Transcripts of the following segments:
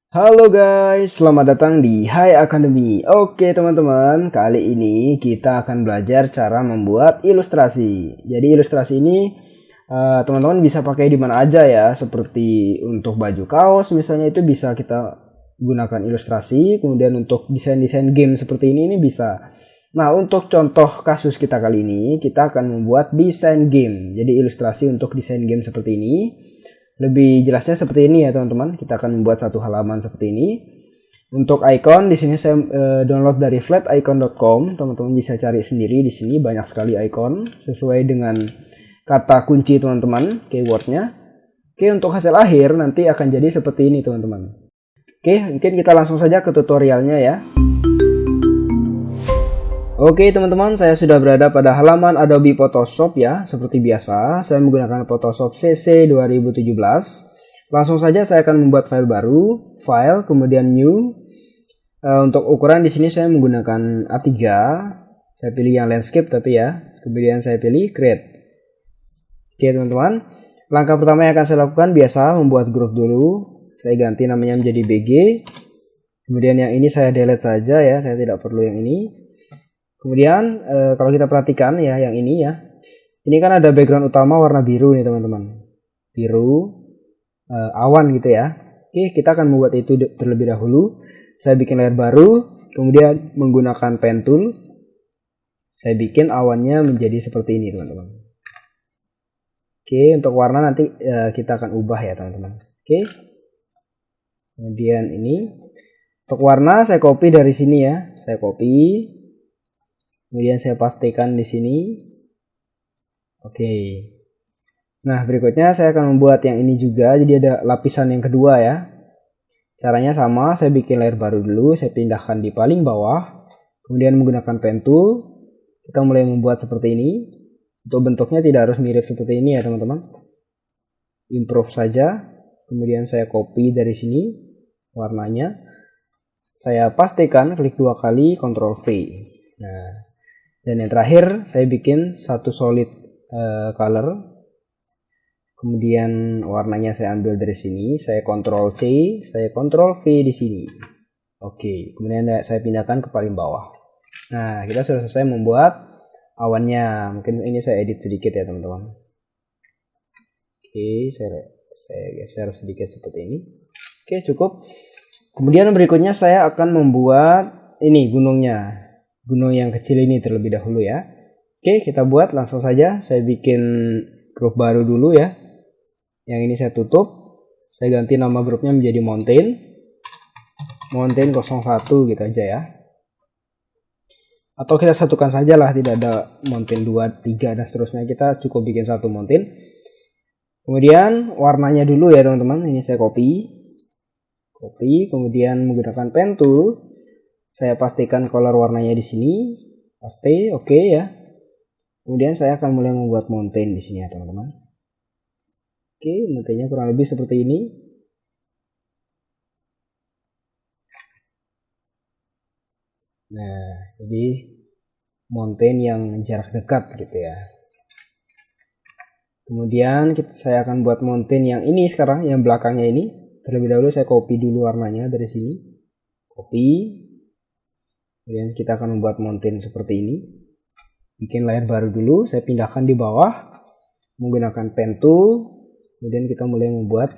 Halo guys, selamat datang di Hai Academy. Oke teman-teman, kali ini kita akan belajar cara membuat ilustrasi. Jadi ilustrasi ini teman-teman bisa pakai di mana aja ya, seperti untuk baju kaos misalnya itu bisa kita gunakan ilustrasi. Kemudian untuk desain-desain game seperti ini bisa. Nah untuk contoh kasus kita kali ini, kita akan membuat desain game. Jadi ilustrasi untuk desain game seperti ini. Lebih jelasnya seperti ini ya teman-teman. Kita akan membuat satu halaman seperti ini. Untuk icon di sini saya download dari flaticon.com. Teman-teman bisa cari sendiri di sini banyak sekali icon sesuai dengan kata kunci teman-teman, keywordnya. Oke, untuk hasil akhir nanti akan jadi seperti ini teman-teman. Oke, mungkin kita langsung saja ke tutorialnya ya. Oke teman-teman, saya sudah berada pada halaman Adobe Photoshop ya. Seperti biasa, saya menggunakan Photoshop CC 2017. Langsung saja saya akan membuat file baru, file, kemudian new. Untuk ukuran di sini saya menggunakan A3. Saya pilih yang landscape tapi ya. Kemudian saya pilih create. Oke teman-teman, langkah pertama yang akan saya lakukan biasa membuat group dulu. Saya ganti namanya menjadi BG. Kemudian yang ini saya delete saja ya, saya tidak perlu yang ini. Kemudian kalau kita perhatikan ya yang ini ya, ini kan ada background utama warna biru nih teman-teman, biru awan gitu ya. Oke, kita akan membuat itu terlebih dahulu. Saya bikin layer baru, kemudian menggunakan pen tool, saya bikin awannya menjadi seperti ini teman-teman. Oke, untuk warna nanti kita akan ubah ya teman-teman. Oke, kemudian ini untuk warna saya copy dari sini ya, saya copy. Kemudian saya pastikan di sini. Oke. Nah, berikutnya saya akan membuat yang ini juga. Jadi ada lapisan yang kedua ya. Caranya sama, saya bikin layer baru dulu, saya pindahkan di paling bawah. Kemudian menggunakan pen tool, kita mulai membuat seperti ini. Untuk bentuknya tidak harus mirip seperti ini ya, teman-teman. Improve saja. Kemudian saya copy dari sini warnanya. Saya pastikan klik 2 kali, Ctrl V. Nah, dan yang terakhir saya bikin satu solid color. Kemudian warnanya saya ambil dari sini, saya Ctrl C, saya Ctrl V di sini. Oke, kemudian saya pindahkan ke paling bawah. Nah, kita sudah selesai membuat awannya. Mungkin ini saya edit sedikit ya teman-teman. Oke, saya geser sedikit seperti ini. Oke, cukup. Kemudian berikutnya saya akan membuat ini gunungnya. Gunung yang kecil ini terlebih dahulu ya. Oke, kita buat langsung saja. Saya bikin grup baru dulu ya. Yang ini saya tutup. Saya ganti nama grupnya menjadi mountain. Mountain 01 gitu aja ya. Atau kita satukan saja lah, tidak ada mountain 2, 3 dan seterusnya. Kita cukup bikin satu mountain. Kemudian warnanya dulu ya teman-teman. Ini saya copy. Copy, kemudian menggunakan pen tool. Saya pastikan color warnanya di sini, pasti oke ya. Kemudian saya akan mulai membuat mountain di sini ya teman-teman. Oke, mountainnya kurang lebih seperti ini. Nah, jadi mountain yang jarak dekat gitu ya. Kemudian saya akan buat mountain yang ini sekarang, yang belakangnya ini. Terlebih dahulu saya copy dulu warnanya dari sini. Copy. Kemudian kita akan membuat mountain seperti ini. Bikin layer baru dulu, saya pindahkan di bawah. Menggunakan pen tool. Kemudian kita mulai membuat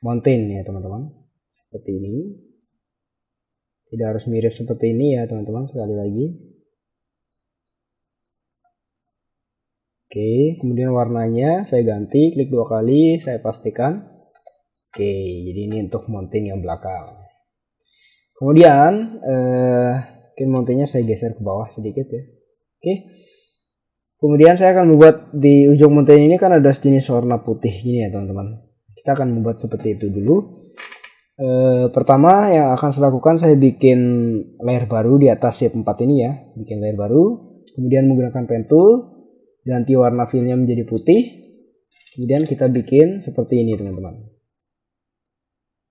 mountain ya teman-teman. Seperti ini. Tidak harus mirip seperti ini ya teman-teman, sekali lagi. Oke, kemudian warnanya saya ganti, klik 2 kali, saya pastikan. Oke, jadi ini untuk mountain yang belakang. Kemudian mungkin mountainnya saya geser ke bawah sedikit ya. Oke. Kemudian saya akan membuat di ujung mountain ini kan ada jenis warna putih gini ya teman-teman. Kita akan membuat seperti itu dulu. Pertama yang akan saya lakukan, saya bikin layer baru di atas shape 4 ini ya. Bikin layer baru. Kemudian menggunakan pen tool, ganti warna fillnya menjadi putih. Kemudian kita bikin seperti ini teman-teman.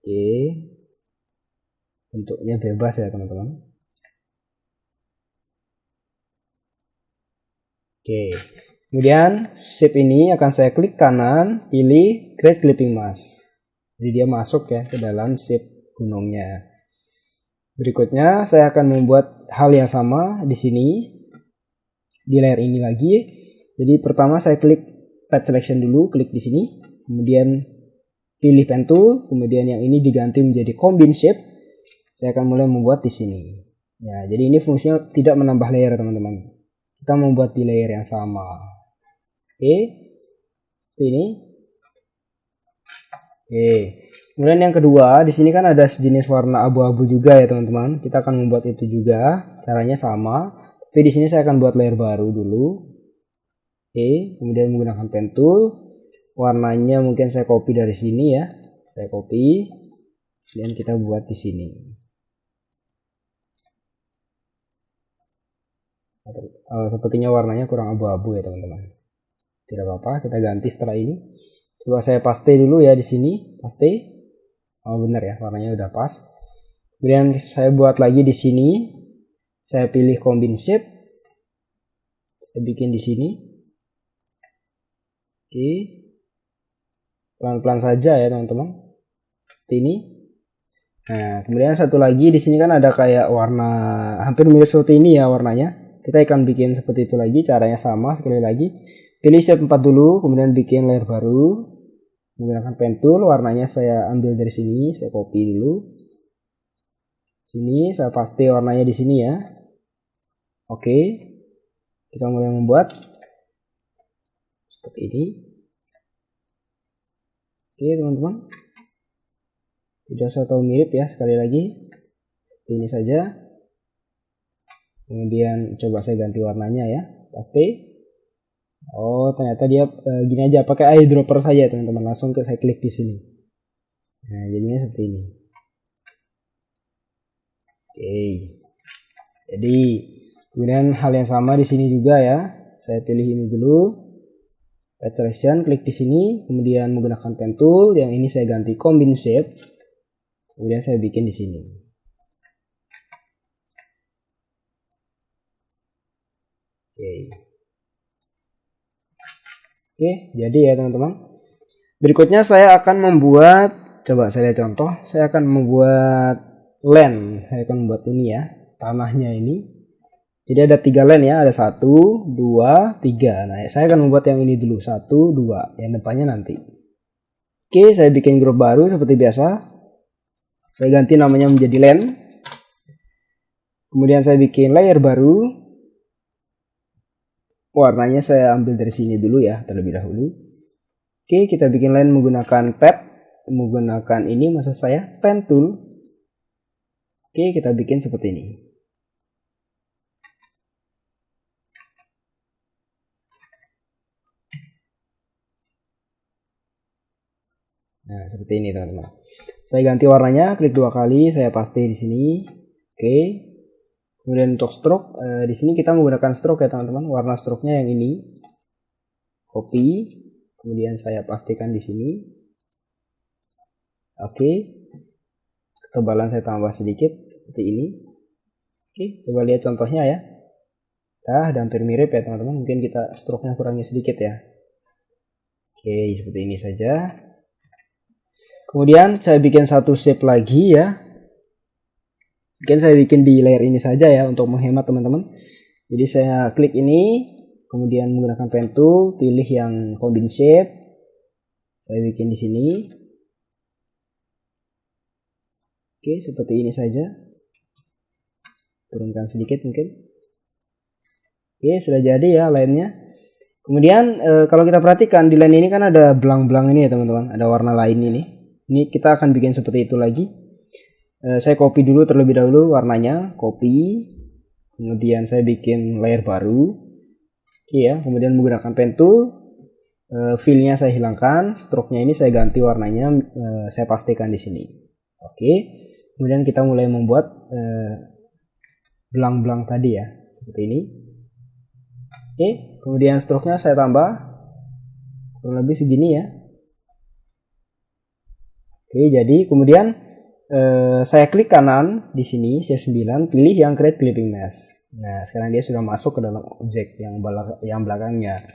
Oke. Bentuknya bebas ya teman-teman. Oke, kemudian shape ini akan saya klik kanan, pilih create clipping mask. Jadi dia masuk ya ke dalam shape gunungnya. Berikutnya saya akan membuat hal yang sama di sini di layer ini lagi. Jadi pertama saya klik path selection dulu, klik di sini, kemudian pilih pen tool, kemudian yang ini diganti menjadi combine shape. Saya akan mulai membuat di sini. Ya, jadi ini fungsinya tidak menambah layer teman-teman. Kita membuat di layer yang sama. Oke, ini. Oke. Kemudian yang kedua, di sini kan ada sejenis warna abu-abu juga ya teman-teman. Kita akan membuat itu juga, caranya sama. Tapi di sini saya akan buat layer baru dulu. Oke, kemudian menggunakan pen tool. Warnanya mungkin saya copy dari sini ya. Saya copy, dan kita buat di sini. Sepertinya warnanya kurang abu-abu ya teman-teman. Tidak apa-apa, kita ganti setelah ini. Coba saya paste dulu ya di sini, paste. Oh benar ya, warnanya udah pas. Kemudian saya buat lagi di sini. Saya pilih combine shape. Saya bikin di sini. Oke. Pelan-pelan saja ya teman-teman. Seperti ini. Nah, kemudian satu lagi di sini kan ada kayak warna hampir mirip seperti ini ya warnanya. Kita akan bikin seperti itu lagi, caranya sama sekali lagi. Pilih shape 4 dulu, kemudian bikin layer baru. Menggunakan pen tool, warnanya saya ambil dari sini, saya copy dulu. Sini saya paste warnanya di sini ya. Oke. Kita mulai membuat seperti ini. Oke, teman-teman. Tidak usah tahu mirip ya, sekali lagi. Seperti ini saja. Kemudian coba saya ganti warnanya ya, paste. Oh, ternyata dia gini aja, pakai eyedropper saja teman-teman. Langsung saya klik di sini. Nah, jadinya seperti ini. Oke. Jadi, kemudian hal yang sama di sini juga ya. Saya pilih ini dulu. Path selection, klik di sini, kemudian menggunakan pen tool. Yang ini saya ganti combine shape. Kemudian saya bikin di sini. Oke. Oke, jadi ya teman-teman. Berikutnya saya akan membuat, coba saya lihat contoh, saya akan membuat land. Saya akan membuat ini ya, tanahnya ini. Jadi ada 3 land ya, ada 1, 2, 3. Nah, saya akan membuat yang ini dulu, 1, 2, yang depannya nanti. Oke, saya bikin grup baru seperti biasa. Saya ganti namanya menjadi land. Kemudian saya bikin layer baru. Warnanya saya ambil dari sini dulu ya, terlebih dahulu. Oke, kita bikin line menggunakan pad, menggunakan ini maksud saya pen tool. Oke, kita bikin seperti ini. Nah, seperti ini teman-teman. Saya ganti warnanya, klik 2 kali, saya paste di sini. Oke. Kemudian untuk stroke, di sini kita menggunakan stroke ya teman-teman. Warna stroke-nya yang ini. Copy, kemudian saya pastikan di sini. Oke. Ketebalan saya tambah sedikit seperti ini. Oke, coba lihat contohnya ya. Nah, hampir mirip ya teman-teman. Mungkin kita stroke-nya kurangi sedikit ya. Oke, seperti ini saja. Kemudian saya bikin satu shape lagi ya. Mungkin saya bikin di layer ini saja ya untuk menghemat teman-teman. Jadi saya klik ini, kemudian menggunakan pen tool, pilih yang combine shape. Saya bikin di sini. Oke, seperti ini saja. Turunkan sedikit mungkin. Oke, sudah jadi ya lainnya. Kemudian kalau kita perhatikan di line ini kan ada belang-belang ini ya teman-teman, ada warna lain ini. Ini kita akan bikin seperti itu lagi. Saya copy dulu terlebih dahulu warnanya, copy. Kemudian saya bikin layer baru. Oke ya, kemudian menggunakan pen tool. Fill-nya saya hilangkan, stroke-nya ini saya ganti warnanya, saya pastikan di sini. Oke. Kemudian kita mulai membuat belang-belang tadi ya, seperti ini. Oke, kemudian stroke-nya saya tambah kurang lebih segini ya. Oke, jadi kemudian saya klik kanan di sini shape 9, pilih yang create clipping mesh. Nah, sekarang dia sudah masuk ke dalam objek yang belakangnya.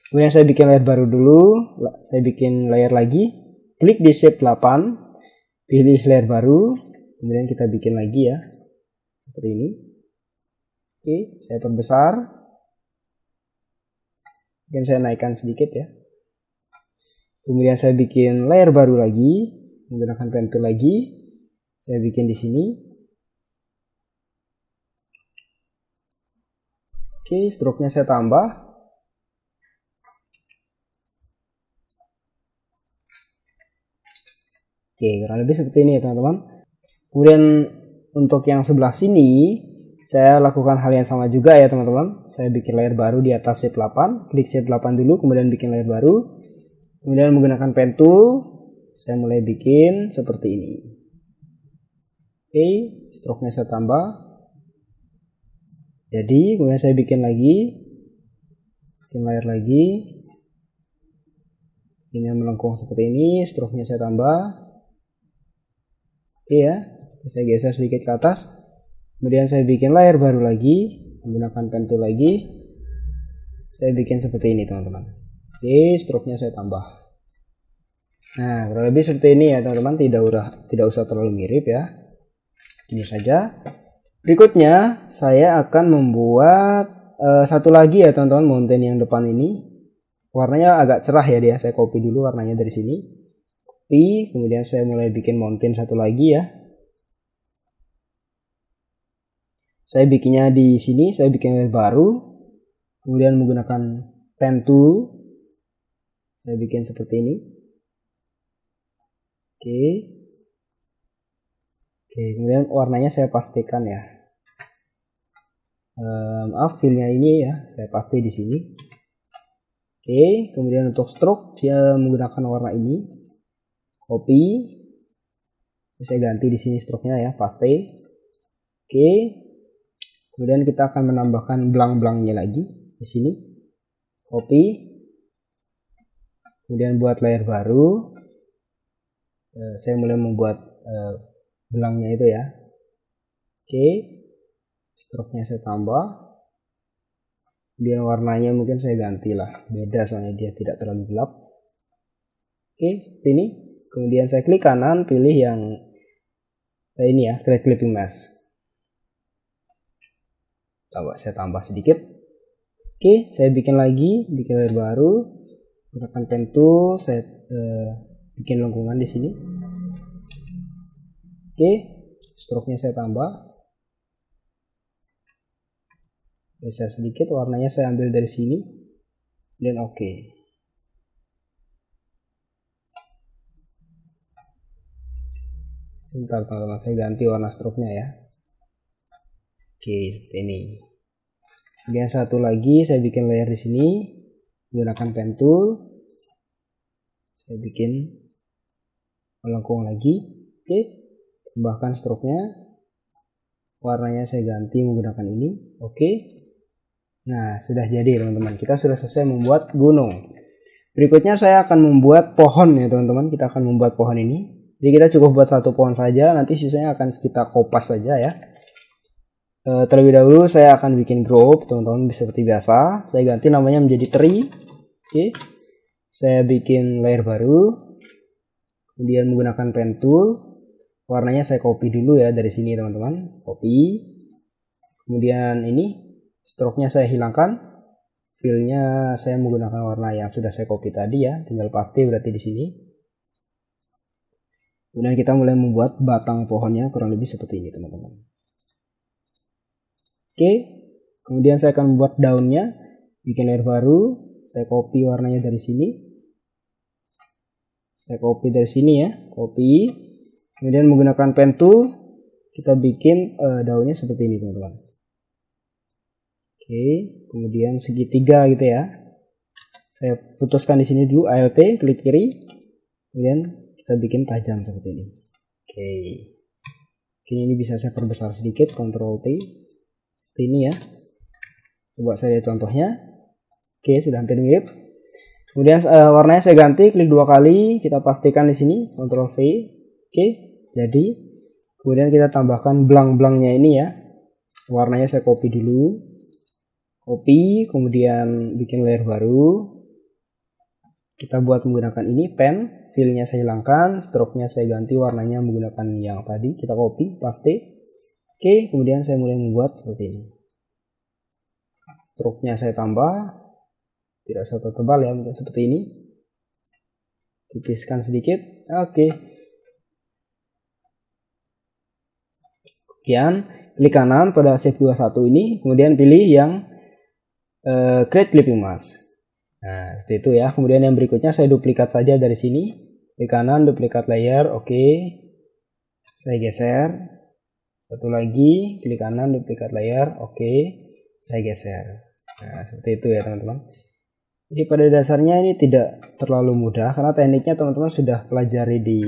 Kemudian saya bikin layer baru dulu, saya bikin layer lagi, klik di shape 8, pilih layer baru, kemudian kita bikin lagi ya, seperti ini. Oke, saya perbesar, mungkin saya naikkan sedikit ya. Kemudian saya bikin layer baru lagi, menggunakan pen tool lagi, saya bikin di sini. Oke, stroke-nya saya tambah. Oke, kurang lebih seperti ini ya teman-teman. Kemudian untuk yang sebelah sini, saya lakukan hal yang sama juga ya teman-teman. Saya bikin layer baru di atas sheet 8, klik sheet 8 dulu, kemudian bikin layer baru. Kemudian menggunakan pen tool, saya mulai bikin seperti ini. Oke, stroke-nya saya tambah. Jadi kemudian saya bikin lagi, bikin layer lagi, ini yang melengkung seperti ini, stroke-nya saya tambah. Oke ya, saya geser sedikit ke atas, kemudian saya bikin layer baru lagi, menggunakan pen tool lagi, saya bikin seperti ini teman-teman. Oke, stroke-nya saya tambah. Nah, kurang lebih seperti ini ya teman-teman, tidak usah terlalu mirip ya. Ini saja. Berikutnya saya akan membuat satu lagi ya teman-teman, mountain yang depan ini. Warnanya agak cerah ya dia. Saya copy dulu warnanya dari sini. Copy, kemudian saya mulai bikin mountain satu lagi ya. Saya bikinnya di sini, saya bikin layer baru. Kemudian menggunakan pen tool, saya bikin seperti ini. Oke. Oke, kemudian warnanya saya pastikan ya. Maaf, fillnya ini ya, saya pasti di sini. Oke, kemudian untuk stroke dia menggunakan warna ini. Copy, saya ganti di sini stroke-nya ya, paste. Oke, kemudian kita akan menambahkan belang-belangnya lagi di sini. Copy, kemudian buat layer baru. Saya mulai membuat belangnya itu ya. Oke, stroke-nya saya tambah. Kemudian warnanya mungkin saya ganti lah, beda soalnya dia tidak terlalu gelap. Oke, seperti ini. Kemudian saya klik kanan, pilih yang ini ya, create clipping mask. Coba saya tambah sedikit. Oke, saya bikin lagi, bikin layer baru, gunakan pen tool, saya bikin lengkungan di sini. Oke, stroke-nya saya tambah. Geser sedikit, warnanya saya ambil dari sini, dan oke. Bentar teman-teman, saya ganti warna stroke-nya ya. Oke, seperti ini. Kemudian satu lagi saya bikin layer di sini, menggunakan pen tool. Saya bikin melengkung lagi. Oke, tambahkan stroke-nya. Warnanya saya ganti menggunakan ini. Oke. Nah, sudah jadi teman-teman. Kita sudah selesai membuat gunung. Berikutnya saya akan membuat pohon ya teman-teman. Kita akan membuat pohon ini. Jadi kita cukup buat satu pohon saja. Nanti sisanya akan kita kopas saja ya. Terlebih dahulu saya akan bikin group teman-teman, seperti biasa. Saya ganti namanya menjadi tree. Oke. Saya bikin layer baru. Kemudian menggunakan pen tool. Warnanya saya copy dulu ya dari sini teman-teman. Copy. Kemudian ini stroke-nya saya hilangkan. Fill-nya saya menggunakan warna yang sudah saya copy tadi ya. Tinggal paste berarti di sini. Kemudian kita mulai membuat batang pohonnya kurang lebih seperti ini teman-teman. Oke. Kemudian saya akan membuat daunnya. Bikin layer baru. Saya copy warnanya dari sini. Saya copy dari sini ya. Copy. Kemudian menggunakan pen tool. Kita bikin daunnya seperti ini teman-teman. Oke, kemudian segitiga gitu ya. Saya putuskan di sini dulu Alt, klik kiri. Kemudian kita bikin tajam seperti ini. Oke. Oke, ini bisa saya perbesar sedikit, Ctrl T. Seperti ini ya. Coba saya contohnya. Oke, sudah hampir mirip. Kemudian warnanya saya ganti, klik dua kali, kita pastikan di sini, Ctrl V. Oke, jadi kemudian kita tambahkan belang-belangnya ini ya. Warnanya saya copy dulu. Copy, kemudian bikin layer baru. kita buat menggunakan ini pen, fillnya saya hilangkan, stroke-nya saya ganti warnanya menggunakan yang tadi, kita copy, paste. Oke, kemudian saya mulai membuat seperti ini. Stroke-nya saya tambah, tidak usah tebal ya, mungkin seperti ini. Tipiskan sedikit. Oke. Kemudian klik kanan pada Shift 21 ini, kemudian pilih yang Create Clipping Mask. Nah, seperti itu ya. Kemudian yang berikutnya saya duplikat saja dari sini. Klik kanan, duplikat layer, oke. Saya geser. Satu lagi, klik kanan, duplikat layer, oke. Saya geser. Nah, seperti itu ya teman-teman. Jadi pada dasarnya ini tidak terlalu mudah karena tekniknya teman-teman sudah pelajari di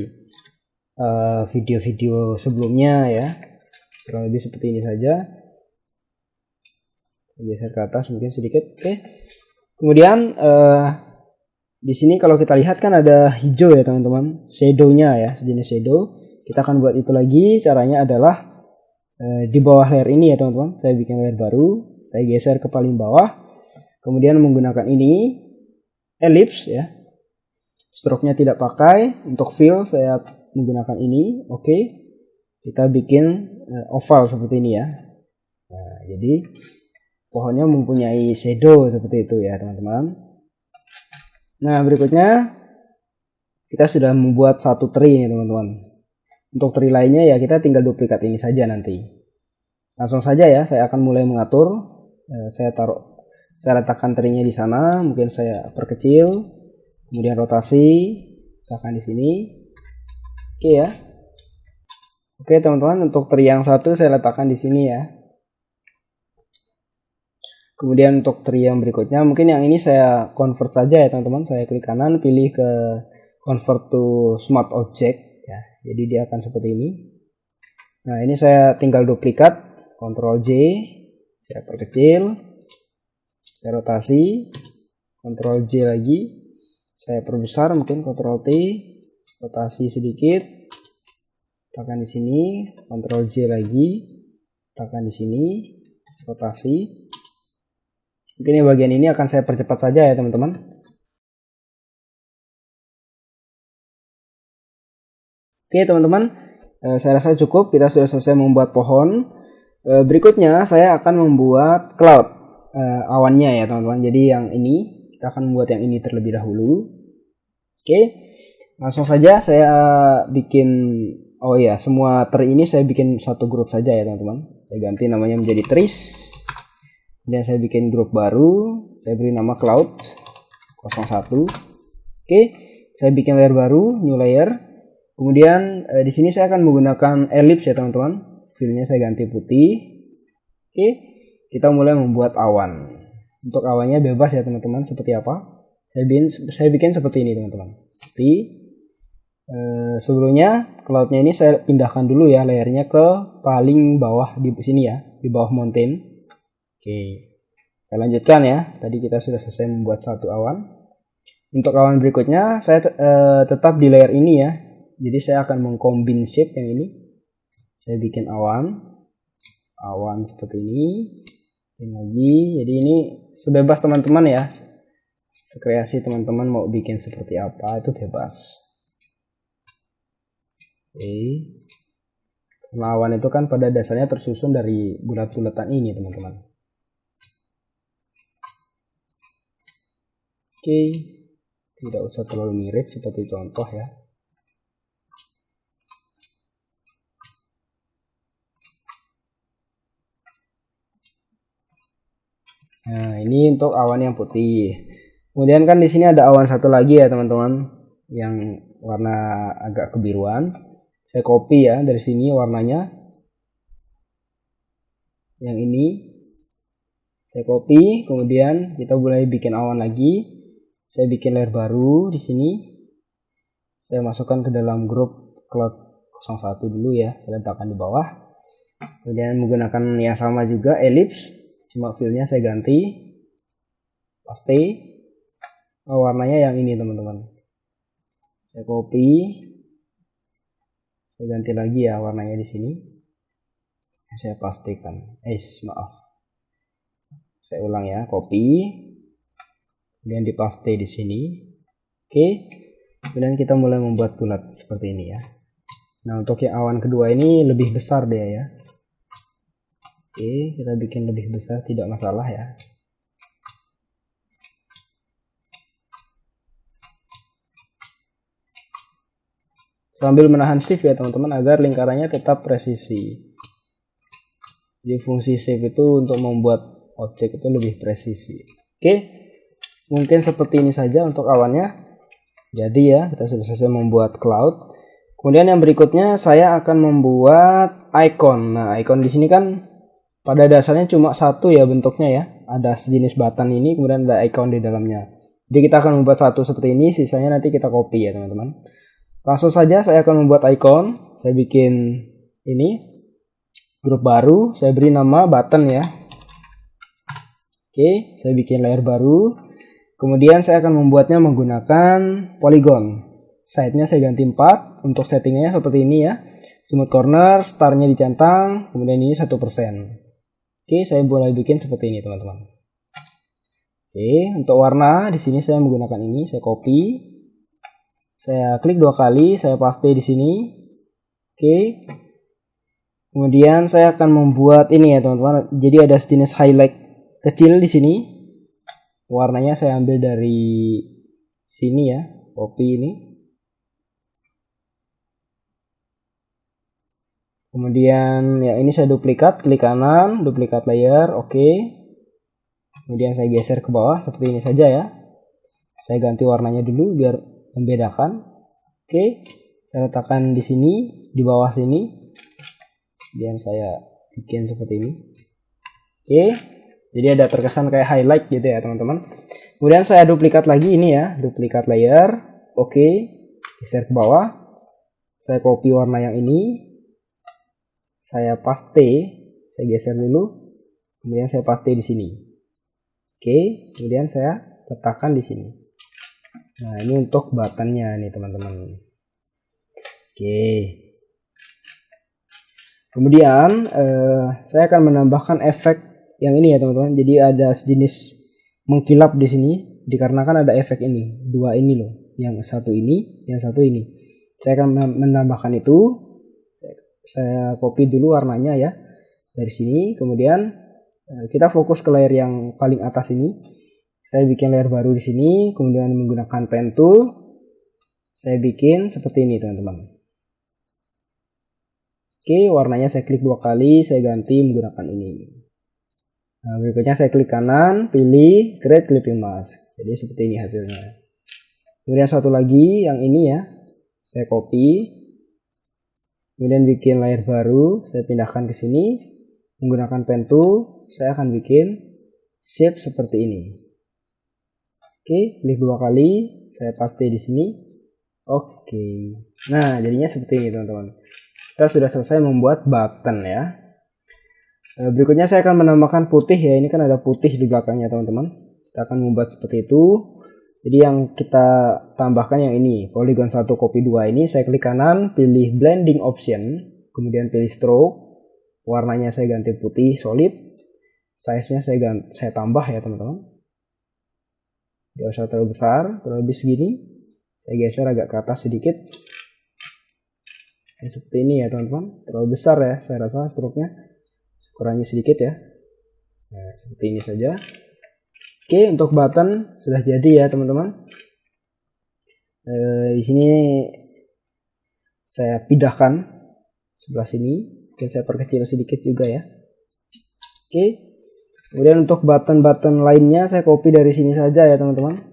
video-video sebelumnya ya. Kurang lebih seperti ini saja. Geser ke atas mungkin sedikit. Oke. Kemudian di sini kalau kita lihat kan ada hijau ya teman-teman, shadow-nya ya, sejenis shadow. Kita akan buat itu lagi. Caranya adalah di bawah layer ini ya teman-teman. Saya bikin layer baru, saya geser ke paling bawah. Kemudian menggunakan ini ellipse ya. Stroke-nya tidak pakai. Untuk fill saya menggunakan ini. Oke. Kita bikin oval seperti ini ya. Nah, jadi pohonnya mempunyai shadow seperti itu ya teman-teman. Nah, berikutnya kita sudah membuat satu tree nih teman-teman. Untuk tree lainnya ya kita tinggal duplikat ini saja nanti. Langsung saja ya, saya akan mulai mengatur. Saya letakkan tree-nya di sana, mungkin saya perkecil, kemudian rotasi, letakkan di sini. Oke ya. Oke teman-teman, untuk tree yang satu saya letakkan di sini ya. Kemudian untuk tree yang berikutnya, mungkin yang ini saya convert saja ya teman-teman. Saya klik kanan, pilih ke convert to smart object ya. Jadi dia akan seperti ini. Nah, ini saya tinggal duplikat, Ctrl J, saya perkecil, saya rotasi, Ctrl J lagi, saya perbesar mungkin Ctrl T, rotasi sedikit, tekan di sini, Ctrl J lagi, tekan di sini, rotasi. Mungkin yang bagian ini akan saya percepat saja ya teman-teman. Oke teman-teman, saya rasa cukup, kita sudah selesai membuat pohon. Berikutnya saya akan membuat cloud, awannya ya teman-teman. Jadi yang ini, kita akan membuat yang ini terlebih dahulu. Oke, langsung saja saya bikin, oh ya, semua tree ini saya bikin satu grup saja ya teman-teman. Saya ganti namanya menjadi trees. Kemudian saya bikin grup baru, saya beri nama cloud 01. Oke, saya bikin layer baru, new layer. Kemudian di sini saya akan menggunakan ellipse ya teman-teman. Fillnya saya ganti putih. Oke, kita mulai membuat awan. Untuk awannya bebas ya teman-teman, seperti apa? Saya bikin seperti ini teman-teman. Seperti sebelumnya cloudnya ini saya pindahkan dulu ya layernya ke paling bawah di sini ya, di bawah mountain. Oke, saya lanjutkan ya. Tadi kita sudah selesai membuat satu awan. Untuk awan berikutnya saya tetap di layer ini ya. Jadi saya akan mengkombin shape yang ini. Saya bikin awan seperti ini. Bikin lagi. Jadi ini sebebas teman-teman ya. Sekreasi teman-teman mau bikin seperti apa itu bebas. Oke. Karena awan itu kan pada dasarnya tersusun dari bulat-bulatan ini teman-teman. Oke, tidak usah terlalu mirip seperti contoh ya. Nah, ini untuk awan yang putih. Kemudian kan di sini ada awan satu lagi ya teman-teman, yang warna agak kebiruan. Saya copy ya dari sini warnanya. Yang ini saya copy, kemudian kita mulai bikin awan lagi. Saya bikin layer baru di sini. Saya masukkan ke dalam grup cloud 01 dulu ya. Saya letakkan di bawah. Kemudian menggunakan yang sama juga ellipse. Cuma fillnya saya ganti. Paste. Oh, warnanya yang ini teman-teman. Saya copy. Saya ganti lagi ya warnanya di sini. Saya pastikan. Maaf. Saya ulang ya, copy. Kemudian dipaste di sini. Oke, kemudian kita mulai membuat bulat seperti ini ya. Nah, untuk yang awan kedua ini lebih besar dia ya. Oke, kita bikin lebih besar, tidak masalah ya. Sambil menahan shift ya teman-teman, agar lingkarannya tetap presisi. Jadi fungsi shift itu untuk membuat objek itu lebih presisi. Oke, mungkin seperti ini saja untuk awannya. Jadi ya, kita sudah selesai membuat cloud. Kemudian yang berikutnya saya akan membuat icon. Nah, icon di sini kan pada dasarnya cuma satu ya bentuknya ya. Ada sejenis button ini, kemudian ada icon di dalamnya. Jadi kita akan membuat satu seperti ini, sisanya nanti kita copy ya teman-teman. Langsung saja saya akan membuat icon. Saya bikin ini grup baru, saya beri nama button ya. Oke, saya bikin layer baru. Kemudian saya akan membuatnya menggunakan polygon. Size-nya saya ganti 4. Untuk settingnya seperti ini ya. Smooth corner, star-nya dicentang, kemudian ini 1%. Oke, saya mulai bikin seperti ini teman-teman. Oke, untuk warna di sini saya menggunakan ini, saya copy. Saya klik 2 kali, saya paste di sini. Oke. Kemudian saya akan membuat ini ya teman-teman. Jadi ada sejenis highlight kecil di sini. Warnanya saya ambil dari sini ya, copy ini. Kemudian ya ini saya duplikat, klik kanan, duplikat layer, oke. Kemudian saya geser ke bawah seperti ini saja ya. Saya ganti warnanya dulu biar membedakan. Oke, saya letakkan di sini, di bawah sini. Kemudian saya bikin seperti ini. Oke. Jadi ada terkesan kayak highlight gitu ya teman-teman. Kemudian saya duplikat lagi ini ya, duplikat layer. Oke, geser ke bawah. Saya copy warna yang ini. Saya paste, saya geser dulu. Kemudian saya paste di sini. Oke, kemudian saya letakkan di sini. Nah, ini untuk buttonnya nih teman-teman. Oke. Kemudian saya akan menambahkan efek yang ini ya teman-teman. Jadi ada sejenis mengkilap di sini dikarenakan ada efek ini, dua ini loh, yang satu ini, yang satu ini. Saya akan menambahkan itu. Saya copy dulu warnanya ya dari sini. Kemudian kita fokus ke layer yang paling atas ini. Saya bikin layer baru di sini. Kemudian menggunakan pen tool, saya bikin seperti ini teman-teman. Oke, warnanya saya klik 2 kali, saya ganti menggunakan ini. Nah, berikutnya saya klik kanan, pilih create clipping mask. Jadi seperti ini hasilnya. Kemudian satu lagi yang ini ya, saya copy. Kemudian bikin layer baru, saya pindahkan ke sini. Menggunakan pen tool, saya akan bikin shape seperti ini. Oke, klik 2 kali, saya paste di sini. Oke. Nah, jadinya seperti ini teman-teman. Kita sudah selesai membuat button ya. Berikutnya saya akan menambahkan putih ya. Ini kan ada putih di belakangnya teman-teman. Kita akan membuat seperti itu. Jadi yang kita tambahkan yang ini, polygon 1 copy 2 ini. Saya klik kanan, pilih blending option, kemudian pilih stroke. Warnanya saya ganti putih solid. Size-nya saya tambah ya teman-teman. Tidak usah terlalu besar, kurang lebih segini. Saya geser agak ke atas sedikit. Seperti ini ya teman-teman. Terlalu besar ya, saya rasa stroke-nya. Kurangi sedikit ya. Nah, seperti ini saja. Oke, untuk button sudah jadi ya teman-teman. Di sini saya pindahkan sebelah sini. Mungkin saya perkecil sedikit juga ya. Oke. Kemudian untuk button-button lainnya saya copy dari sini saja ya teman-teman.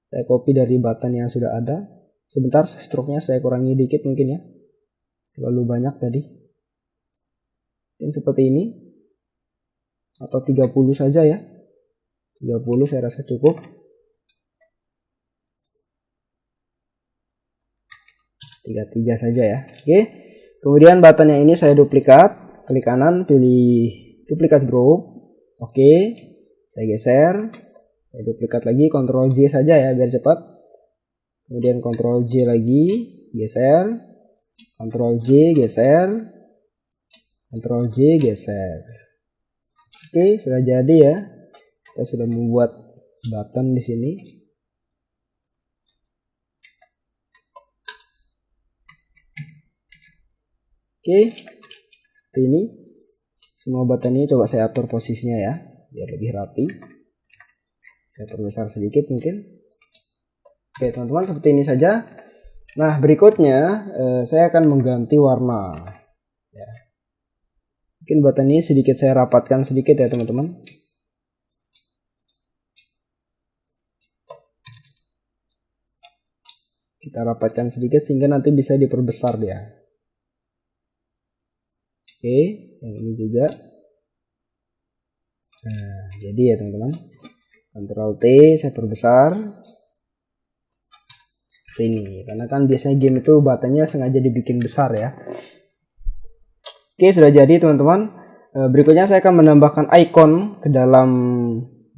Saya copy dari button yang sudah ada. Sebentar, stroke-nya saya kurangi dikit mungkin ya. Terlalu banyak tadi. Seperti ini, atau 30 saja ya, 30 saya rasa cukup. 33 saja ya. Oke, kemudian button yang ini saya duplikat, klik kanan, pilih duplikat group. Oke, saya geser, saya duplikat lagi, Ctrl J saja ya biar cepat. Kemudian Ctrl J lagi, geser, Ctrl J, geser, Ctrl J, geser. Oke, sudah jadi ya. Kita sudah membuat button di sini. Oke, seperti ini. Semua button ini coba saya atur posisinya ya, biar lebih rapi. Saya perbesar sedikit mungkin. Oke teman-teman, seperti ini saja. Nah berikutnya saya akan mengganti warna ya. Mungkin button ini sedikit saya rapatkan sedikit ya teman-teman. Kita rapatkan sedikit sehingga nanti bisa diperbesar dia. Oke, yang ini juga. Nah jadi ya teman-teman, Ctrl T saya perbesar seperti ini, karena kan biasanya game itu buttonnya sengaja dibikin besar ya. Oke, sudah jadi teman-teman. Berikutnya saya akan menambahkan icon ke dalam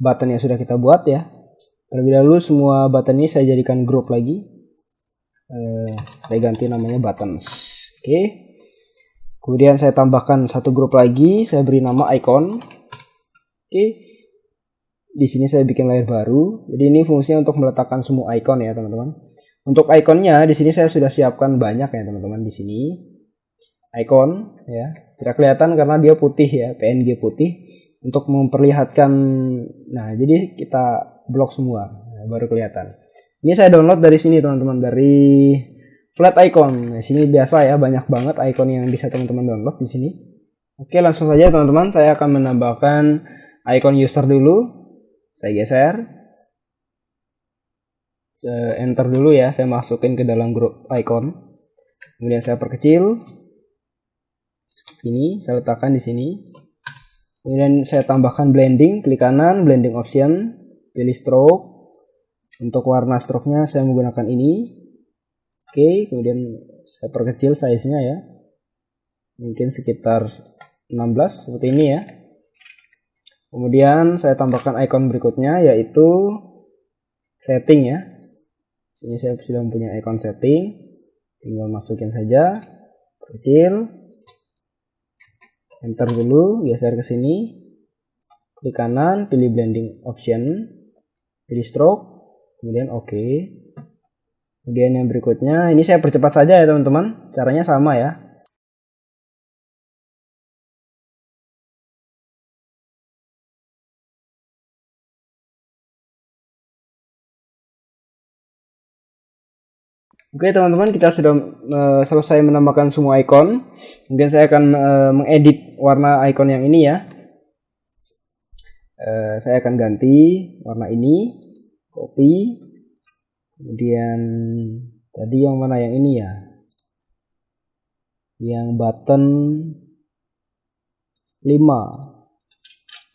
button yang sudah kita buat ya. Terlebih dahulu semua button ini saya jadikan grup lagi. Saya ganti namanya buttons. Oke. Kemudian saya tambahkan satu grup lagi, saya beri nama icon. Oke. Di sini saya bikin layer baru. Jadi ini fungsinya untuk meletakkan semua icon ya teman-teman. Untuk ikonnya di sini saya sudah siapkan banyak ya teman-teman di sini. Icon ya, tidak kelihatan karena dia putih ya, PNG putih, untuk memperlihatkan. Nah jadi kita blok semua baru kelihatan. Ini saya download dari sini teman-teman, dari flat icon. Nah sini biasa ya, banyak banget icon yang bisa teman-teman download di sini. Oke, langsung saja teman-teman, saya akan menambahkan icon user dulu. Saya geser, enter dulu ya, saya masukin ke dalam grup icon. Kemudian saya perkecil. Ini saya letakkan di sini. Kemudian saya tambahkan blending, klik kanan, blending option, pilih stroke. Untuk warna stroke-nya saya menggunakan ini. Oke, kemudian saya perkecil size-nya ya. Mungkin sekitar 16 seperti ini ya. Kemudian saya tambahkan icon berikutnya yaitu setting ya. Ini saya sudah mempunyai icon setting. Tinggal masukin saja. Kecil. Enter dulu, geser ke sini, klik kanan, pilih blending option, pilih stroke, kemudian oke. Kemudian yang berikutnya, ini saya percepat saja ya teman-teman, caranya sama ya. Oke teman-teman, kita sudah selesai menambahkan semua icon. Kemudian saya akan mengedit warna icon yang ini ya. Saya akan ganti warna ini, copy. Kemudian tadi yang mana, yang ini ya, yang button 5.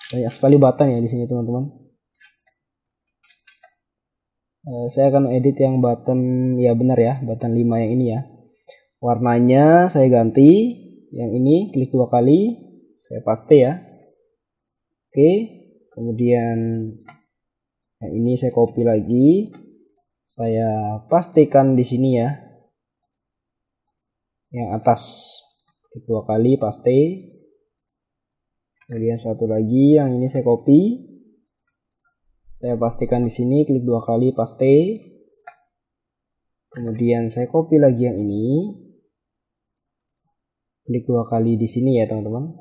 Banyak sekali button ya di sini teman-teman. Saya akan edit yang button, ya benar ya, button 5 yang ini ya. Warnanya saya ganti, yang ini klik 2 kali, saya paste ya. Oke, kemudian yang ini saya copy lagi, saya pastikan di sini ya. Yang atas klik 2 kali, paste. Kemudian satu lagi, yang ini saya copy. Saya pastikan di sini, klik 2 kali, paste. Kemudian saya copy lagi yang ini, klik 2 kali di sini ya teman-teman.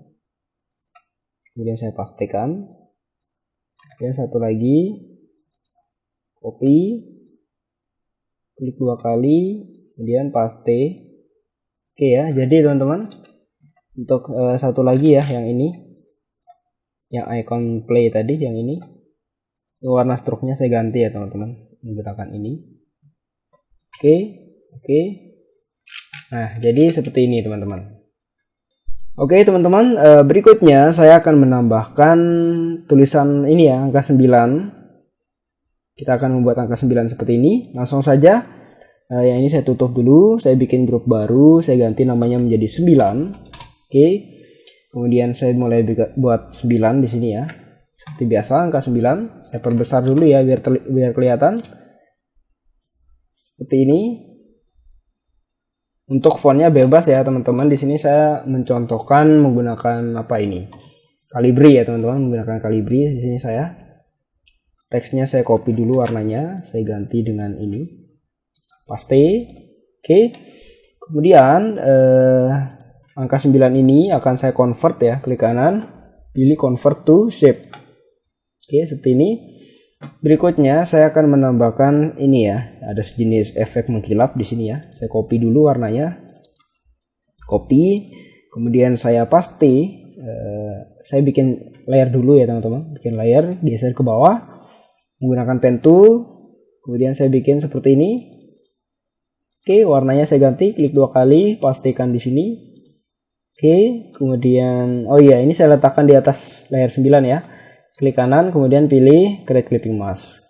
Kemudian saya pastikan. Dan satu lagi, copy, klik 2 kali, kemudian paste. Oke ya, jadi teman-teman, untuk satu lagi ya, yang ini, yang icon play tadi, yang ini. Warna stroke-nya saya ganti ya teman-teman, menggunakan ini. Oke. Nah, jadi seperti ini teman-teman. Oke teman-teman, berikutnya saya akan menambahkan tulisan ini ya, angka 9. Kita akan membuat angka 9 seperti ini. Langsung saja, yang ini saya tutup dulu, saya bikin grup baru, saya ganti namanya menjadi 9. Oke. Kemudian saya mulai buat 9 di sini ya. Seperti biasa angka 9, saya perbesar dulu ya biar kelihatan. Seperti ini. Untuk fontnya bebas ya teman-teman. Di sini saya mencontohkan menggunakan apa ini? Calibri ya teman-teman, menggunakan Calibri di sini saya. Teksnya saya copy dulu warnanya, saya ganti dengan ini. Paste. Oke. Kemudian angka 9 ini akan saya convert ya, klik kanan, pilih convert to shape. Oke, seperti ini. Berikutnya saya akan menambahkan ini ya, ada sejenis efek mengkilap di sini ya. Saya copy dulu warnanya, copy, kemudian saya paste. Saya bikin layer dulu ya teman-teman, bikin layer, geser ke bawah menggunakan pen tool, kemudian saya bikin seperti ini. Oke, warnanya saya ganti, klik 2 kali, pastikan di sini. Oke, kemudian oh iya, ini saya letakkan di atas layer 9 ya. Klik kanan, kemudian pilih create clipping mask.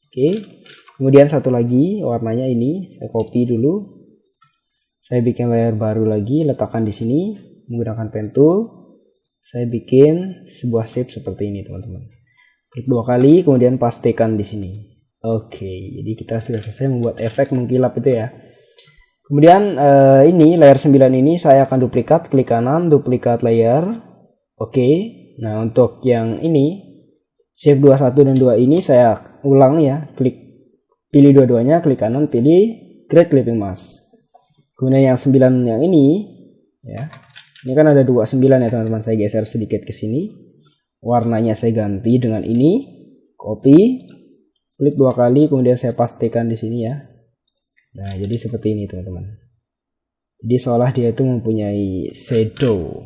Oke, kemudian satu lagi warnanya ini saya copy dulu. Saya bikin layer baru lagi, letakkan di sini menggunakan pen tool. Saya bikin sebuah shape seperti ini teman-teman. Klik 2 kali, kemudian pastikan di sini. Oke, jadi kita sudah selesai membuat efek mengkilap itu ya. Kemudian ini layer 9 ini saya akan duplikat, klik kanan, duplikat layer. Oke, nah untuk yang ini shape 21 dan 2 ini saya ulang ya, pilih dua-duanya, klik kanan, pilih create clipping mask. Kemudian yang 9 yang ini ya, ini kan ada 29 ya teman-teman, saya geser sedikit ke sini, warnanya saya ganti dengan ini, copy, klik 2 kali, kemudian saya pastikan di sini ya. Nah, jadi seperti ini teman-teman. Jadi seolah dia itu mempunyai shadow.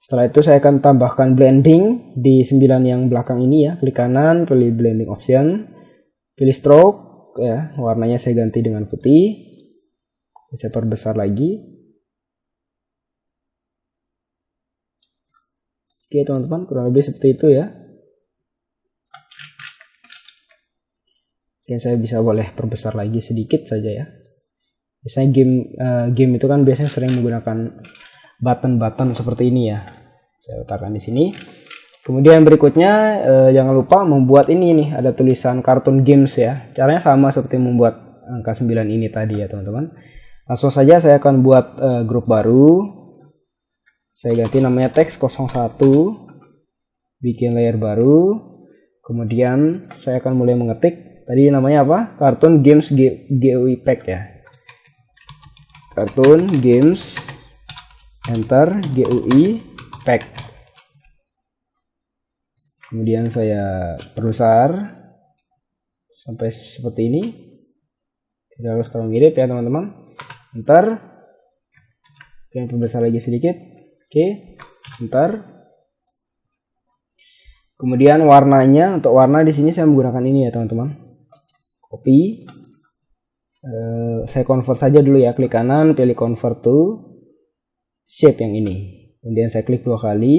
Setelah itu saya akan tambahkan blending di 9 yang belakang ini ya. Klik kanan, pilih blending option, pilih stroke ya, warnanya saya ganti dengan putih. Saya perbesar lagi. Oke teman-teman, kurang lebih seperti itu ya. Oke, saya bisa boleh perbesar lagi sedikit saja ya. Biasanya game itu kan biasanya sering menggunakan button-button seperti ini ya. Saya letakkan di sini. Kemudian berikutnya jangan lupa membuat ini nih, ada tulisan Cartoon Games ya. Caranya sama seperti membuat angka 9 ini tadi ya teman-teman. Langsung saja saya akan buat grup baru. Saya ganti namanya teks 01. Bikin layer baru. Kemudian saya akan mulai mengetik. Tadi namanya apa? Cartoon Games GUI Pack ya. Cartoon Games, enter, GUI Pack. Kemudian saya perbesar sampai seperti ini. Tidak harus terlalu mirip ya teman-teman. Enter. Oke, perbesar lagi sedikit. Oke, enter. Kemudian warnanya, untuk warna di sini saya menggunakan ini ya teman-teman. Copy. Saya convert saja dulu ya, klik kanan, pilih convert to shape yang ini. Kemudian saya klik 2 kali,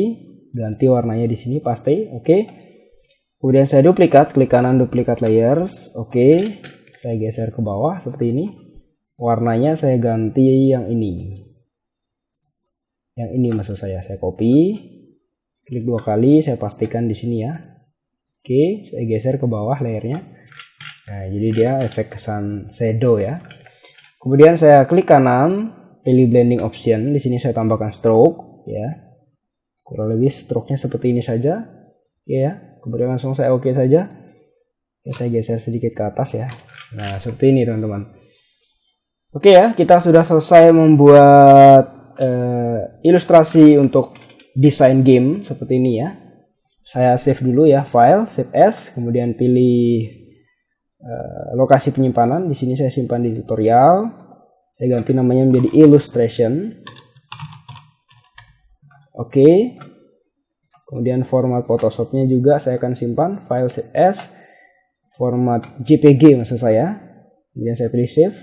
ganti warnanya di sini, paste, oke. Kemudian saya duplikat, klik kanan, duplikat layers, oke. Saya geser ke bawah seperti ini. Warnanya saya ganti yang ini. Yang ini maksud saya copy, klik 2 kali, saya pastikan di sini ya. Oke, saya geser ke bawah layernya. Nah, jadi dia efek kesan shadow ya. Kemudian saya klik kanan, pilih blending option. Di sini saya tambahkan stroke ya. Kurang lebih stroke-nya seperti ini saja. Ya, kemudian langsung saya oke saja. Ya, saya geser sedikit ke atas ya. Nah, seperti ini teman-teman. Oke ya, kita sudah selesai membuat ilustrasi untuk desain game seperti ini ya. Saya save dulu ya, file, save as, kemudian pilih lokasi penyimpanan. Di sini saya simpan di tutorial. Saya ganti namanya menjadi illustration. Oke. Kemudian format Photoshopnya juga saya akan simpan, file save as, format JPG maksud saya. Kemudian saya pilih save.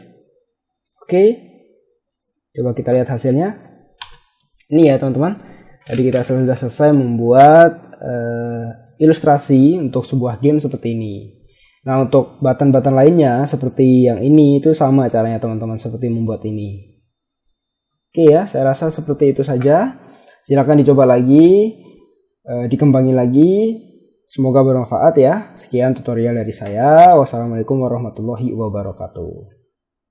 Oke. Coba kita lihat hasilnya. Ini ya teman-teman. Tadi kita sudah selesai membuat ilustrasi untuk sebuah game seperti ini. Nah, untuk button-button lainnya seperti yang ini itu sama caranya teman-teman, seperti membuat ini. Oke ya, saya rasa seperti itu saja. Silahkan dicoba lagi, dikembangin lagi. Semoga bermanfaat ya. Sekian tutorial dari saya. Wassalamualaikum warahmatullahi wabarakatuh.